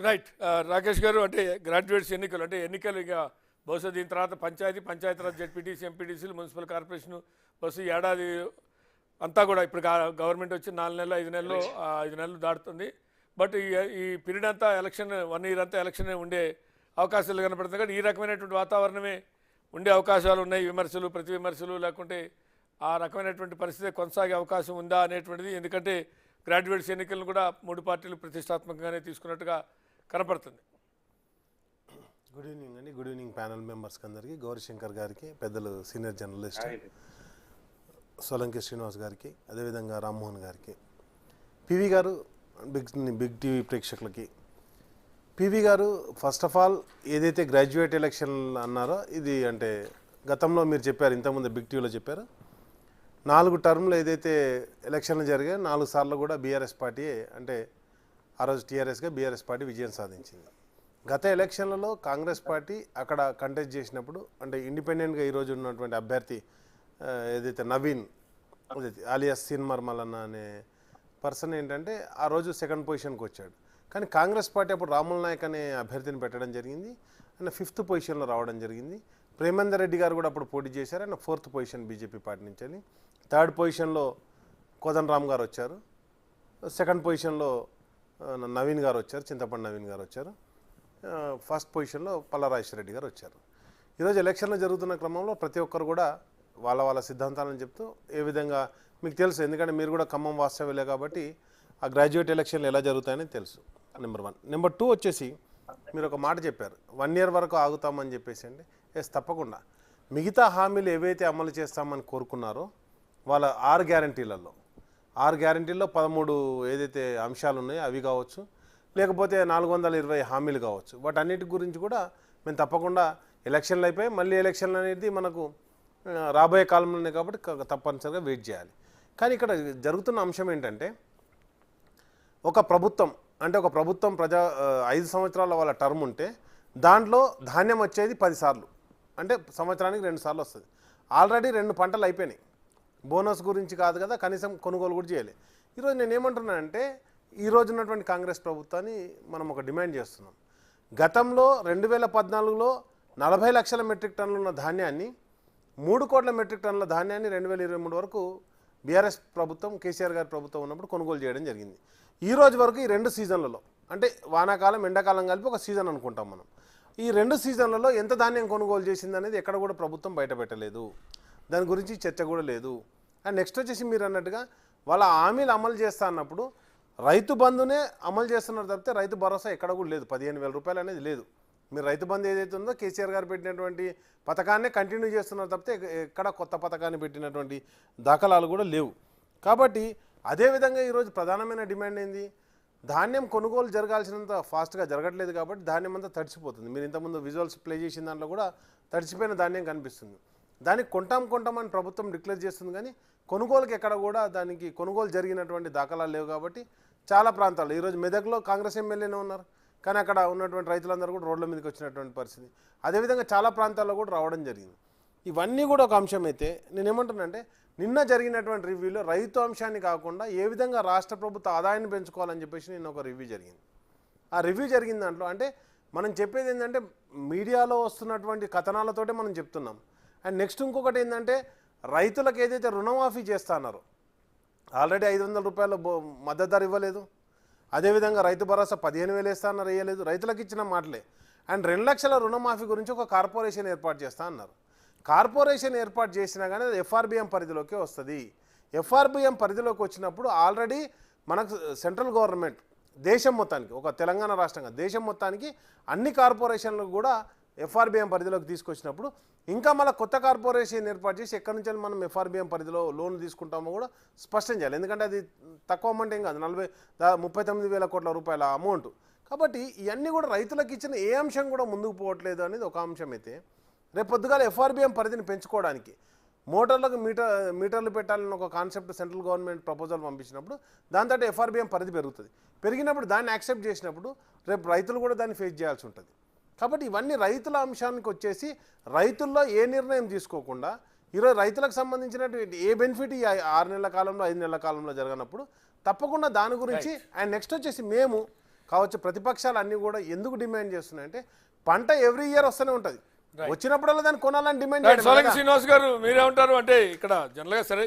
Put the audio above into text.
Right. Rakesh గారు, అంటే graduates ఎన్నికలు అంటే ఎన్నికలు ఇక బహుశా దీని తర్వాత పంచాయతీరాజ్ జెడ్పీటీసీ ఎంపీటీసీలు మున్సిపల్ కార్పొరేషన్ బస్సు ఏడాది అంతా కూడా ఇప్పుడు గవర్నమెంట్ వచ్చి 4 నెలలు 5 నెలలు 5 నెలలు దాటుతుంది. బట్ ఈ పీరియడ్ అంతా ఎలక్షన్ 1 ఇయర్ అంతా ఎలక్షన్ ఉండే అవకాశాలు కనపడుతుంది. కానీ ఈ రకమైనటువంటి వాతావరణమే ఉండే అవకాశాలు ఉన్నాయి. విమర్శలు ప్రతి విమర్శలు లేకుంటే ఆ రకమైనటువంటి పరిస్థితి కొనసాగే అవకాశం ఉందా అనేటువంటిది. ఎందుకంటే గ్రాడ్యుయేట్స్ ఎన్నికలను కూడా 3 పార్టీలు ప్రతిష్టాత్మకంగానే తీసుకున్నట్టుగా కనపడుతుంది. గుడ్ ఈవినింగ్ అండి. గుడ్ ఈవినింగ్ ప్యానల్ మెంబర్స్కి అందరికీ, గౌరీశంకర్ గారికి, పెద్దలు సీనియర్ జర్నలిస్ట్ సోలంకి శ్రీనివాస్ గారికి, అదేవిధంగా రామ్మోహన్ గారికి, పివి గారు, బిగ్ టీవీ ప్రేక్షకులకి. పివి గారు, ఫస్ట్ ఆఫ్ ఆల్ ఏదైతే గ్రాడ్యుయేట్ ఎలక్షన్ అన్నారో ఇది అంటే గతంలో మీరు చెప్పారు, ఇంతకుముందు బిగ్ టీవీలో చెప్పారు, 4 టర్మ్లు ఏదైతే ఎలక్షన్లు జరిగాయో 4 సార్లు కూడా బీఆర్ఎస్ పార్టీ అంటే ఆ రోజు టీఆర్ఎస్గా బీఆర్ఎస్ పార్టీ విజయం సాధించింది. గత ఎలక్షన్లలో కాంగ్రెస్ పార్టీ అక్కడ కంటెస్ట్ చేసినప్పుడు అంటే ఇండిపెండెంట్గా ఈరోజు ఉన్నటువంటి అభ్యర్థి ఏదైతే నవీన్ ఆలియాస్ సీన్మర్మల్ అనే పర్సన్ ఏంటంటే ఆ రోజు 2nd పొజిషన్కి వచ్చాడు. కానీ కాంగ్రెస్ పార్టీ అప్పుడు రాముల్ నాయక్ అనే అభ్యర్థిని పెట్టడం జరిగింది. ఆయన 5th పొజిషన్లో రావడం జరిగింది. ప్రేమేందర్ రెడ్డి గారు కూడా అప్పుడు పోటీ చేశారు. ఆయన 4th పొజిషన్ బీజేపీ పార్టీ నుంచి వెళ్ళి. 3rd పొజిషన్లో కోదండరామ్ గారు వచ్చారు. 2nd పొజిషన్లో నవీన్ గారు వచ్చారు, చింతపండు నవీన్ గారు వచ్చారు. 1st పొజిషన్లో పల్లరాజేశ్వరరెడ్డి గారు వచ్చారు. ఈరోజు ఎలక్షన్లు జరుగుతున్న క్రమంలో ప్రతి ఒక్కరు కూడా వాళ్ళ సిద్ధాంతాలను చెప్తూ ఏ విధంగా మీకు తెలుసు, ఎందుకంటే మీరు కూడా ఖమ్మం వాస్తవ్యులే కాబట్టి ఆ గ్రాడ్యుయేట్ ఎలక్షన్లు ఎలా జరుగుతాయని తెలుసు. నెంబర్ 1. నెంబర్ 2 వచ్చేసి మీరు ఒక మాట చెప్పారు, 1 ఇయర్ వరకు ఆగుతామని చెప్పేసి అండి. ఎస్, తప్పకుండా మిగతా హామీలు ఏవైతే అమలు చేస్తామని కోరుకున్నారో వాళ్ళ 6 గ్యారంటీలలో 13 ఏదైతే అంశాలు ఉన్నాయో అవి కావచ్చు, లేకపోతే 420 హామీలు కావచ్చు, వాటన్నిటి గురించి కూడా మేము తప్పకుండా ఎలక్షన్లు అయిపోయి మళ్ళీ ఎలక్షన్లు అనేది మనకు రాబోయే కాలంలోనే కాబట్టి తప్పనిసరిగా వెయిట్ చేయాలి. కానీ ఇక్కడ జరుగుతున్న అంశం ఏంటంటే ఒక ప్రభుత్వం 5 సంవత్సరాల వాళ్ళ టర్మ్ ఉంటే దాంట్లో ధాన్యం వచ్చేది 10 సార్లు, అంటే సంవత్సరానికి 2 సార్లు వస్తుంది. ఆల్రెడీ 2 పంటలు అయిపోయినాయి. బోనస్ గురించి కాదు కదా, కనీసం కొనుగోలు కూడా చేయాలి. ఈరోజు నేను ఏమంటున్నానంటే ఈరోజు ఉన్నటువంటి కాంగ్రెస్ ప్రభుత్వాన్ని మనం ఒక డిమాండ్ చేస్తున్నాం. గతంలో 2014లో 40 లక్షల మెట్రిక్ టన్నులు ఉన్న ధాన్యాన్ని 3 కోట్ల మెట్రిక్ టన్నుల ధాన్యాన్ని 2023 వరకు బీఆర్ఎస్ ప్రభుత్వం, కేసీఆర్ గారి ప్రభుత్వం ఉన్నప్పుడు కొనుగోలు చేయడం జరిగింది. ఈ రోజు వరకు ఈ 2 సీజన్లలో అంటే వానాకాలం ఎండాకాలం కలిపి ఒక సీజన్ అనుకుంటాం మనం. ఈ 2 సీజన్లలో ఎంత ధాన్యం కొనుగోలు చేసింది అనేది ఎక్కడ కూడా ప్రభుత్వం బయట పెట్టలేదు. దాని గురించి చర్చ కూడా లేదు. అండ్ నెక్స్ట్ వచ్చేసి మీరు అన్నట్టుగా వాళ్ళ హామీలు అమలు చేస్తా అన్నప్పుడు రైతు బంధునే అమలు చేస్తున్నారు తప్పితే రైతు భరోసా ఎక్కడ కూడా లేదు. 15,000 రూపాయలు అనేది లేదు. మీరు రైతు బంధు ఏదైతే ఉందో కేసీఆర్ గారు పెట్టినటువంటి పథకాన్నే కంటిన్యూ చేస్తున్నారు తప్పితే ఎక్కడ కొత్త పథకాన్ని పెట్టినటువంటి దాఖలాలు కూడా లేవు. కాబట్టి అదేవిధంగా ఈరోజు ప్రధానమైన డిమాండ్ ఏంది, ధాన్యం కొనుగోలు జరగాల్సినంత ఫాస్ట్గా జరగట్లేదు కాబట్టి ధాన్యం అంతా తడిసిపోతుంది. మీరు ఇంతకుముందు విజువల్స్ ప్లే చేసిన దాంట్లో కూడా తడిసిపోయిన ధాన్యం కనిపిస్తుంది. దానికి కొంటామని ప్రభుత్వం డిక్లేర్ చేస్తుంది, కానీ కొనుగోలుకి ఎక్కడ కూడా దానికి కొనుగోలు జరిగినటువంటి దాఖలాలు లేవు. కాబట్టి చాలా ప్రాంతాల్లో ఈరోజు మెదక్లో కాంగ్రెస్ ఎమ్మెల్యేనే ఉన్నారు, కానీ అక్కడ ఉన్నటువంటి రైతులందరూ కూడా రోడ్ల మీదకి వచ్చినటువంటి పరిస్థితి. అదేవిధంగా చాలా ప్రాంతాల్లో కూడా రావడం జరిగింది. ఇవన్నీ కూడా ఒక అంశం అయితే నేనేమంటున్నానంటే నిన్న జరిగినటువంటి రివ్యూలో రైతు అంశాన్ని కాకుండా ఏ విధంగా రాష్ట్ర ప్రభుత్వ ఆదాయాన్ని పెంచుకోవాలని చెప్పేసి నిన్న ఒక రివ్యూ జరిగింది. ఆ రివ్యూ జరిగిన దాంట్లో అంటే మనం చెప్పేది ఏంటంటే మీడియాలో వస్తున్నటువంటి కథనాలతోటే మనం చెప్తున్నాం. అండ్ నెక్స్ట్ ఇంకొకటి ఏంటంటే రైతులకు ఏదైతే రుణమాఫీ చేస్తా అన్నారో ఆల్రెడీ 500 రూపాయల మద్దతు ధర ఇవ్వలేదు. అదేవిధంగా రైతు భరోసా 15,000 వేస్తా అన్నారు, వేయలేదు. రైతులకు ఇచ్చిన మాటలే. అండ్ 2 లక్షల రుణమాఫీ గురించి ఒక కార్పొరేషన్ ఏర్పాటు చేస్తా అన్నారు. కార్పొరేషన్ ఏర్పాటు చేసినా కానీ అది ఎఫ్ఆర్బిఎం పరిధిలోకి వస్తుంది. ఎఫ్ఆర్బిఎం పరిధిలోకి వచ్చినప్పుడు ఆల్రెడీ మనకు సెంట్రల్ గవర్నమెంట్ దేశం మొత్తానికి, ఒక తెలంగాణ రాష్ట్రంగా దేశం మొత్తానికి అన్ని కార్పొరేషన్లకు కూడా ఎఫ్ఆర్బిఎం పరిధిలోకి తీసుకొచ్చినప్పుడు ఇంకా మళ్ళీ కొత్త కార్పొరేషన్ ఏర్పాటు చేసి ఎక్కడి నుంచి మనం ఎఫ్ఆర్బిఎం పరిధిలో లోన్ తీసుకుంటామో కూడా స్పష్టం చేయాలి. ఎందుకంటే అది తక్కువ అమౌంట్ ఏం కాదు, 39,000 కోట్ల రూపాయల అమౌంట్. కాబట్టి ఇవన్నీ కూడా రైతులకు ఇచ్చిన ఏ అంశం కూడా ముందుకు పోవట్లేదు అనేది ఒక అంశం అయితే, రేపు పొద్దుగాల ఎఫ్ఆర్బిఎం పరిధిని పెంచుకోవడానికి మోటార్లకు మీటర్లు పెట్టాలని ఒక కాన్సెప్ట్ సెంట్రల్ గవర్నమెంట్ ప్రపోజల్ పంపించినప్పుడు దాంతో ఎఫ్ఆర్బిఎం పరిధి పెరుగుతుంది. పెరిగినప్పుడు దాన్ని యాక్సెప్ట్ చేసినప్పుడు రేపు రైతులు కూడా దాన్ని ఫేస్ చేయాల్సి ఉంటుంది. కాబట్టి ఇవన్నీ రైతుల అంశానికి వచ్చేసి రైతుల్లో ఏ నిర్ణయం తీసుకోకుండా ఈరోజు రైతులకు సంబంధించినటువంటి ఏ బెనిఫిట్ ఈ 6 నెలల కాలంలో 5 నెలల కాలంలో జరగనప్పుడు తప్పకుండా దాని గురించి. అండ్ నెక్స్ట్ వచ్చేసి మేము కావచ్చు ప్రతిపక్షాలు అన్నీ కూడా ఎందుకు డిమాండ్ చేస్తున్నాయంటే పంట ఎవ్రీ ఇయర్ వస్తూనే ఉంటుంది, వచ్చినప్పుడల్లా దాన్ని కొనాలని డిమాండ్ సోలంకి శ్రీనివాస్ గారు మీరేమంటారు? అంటే ఇక్కడ జనరల్గా సరే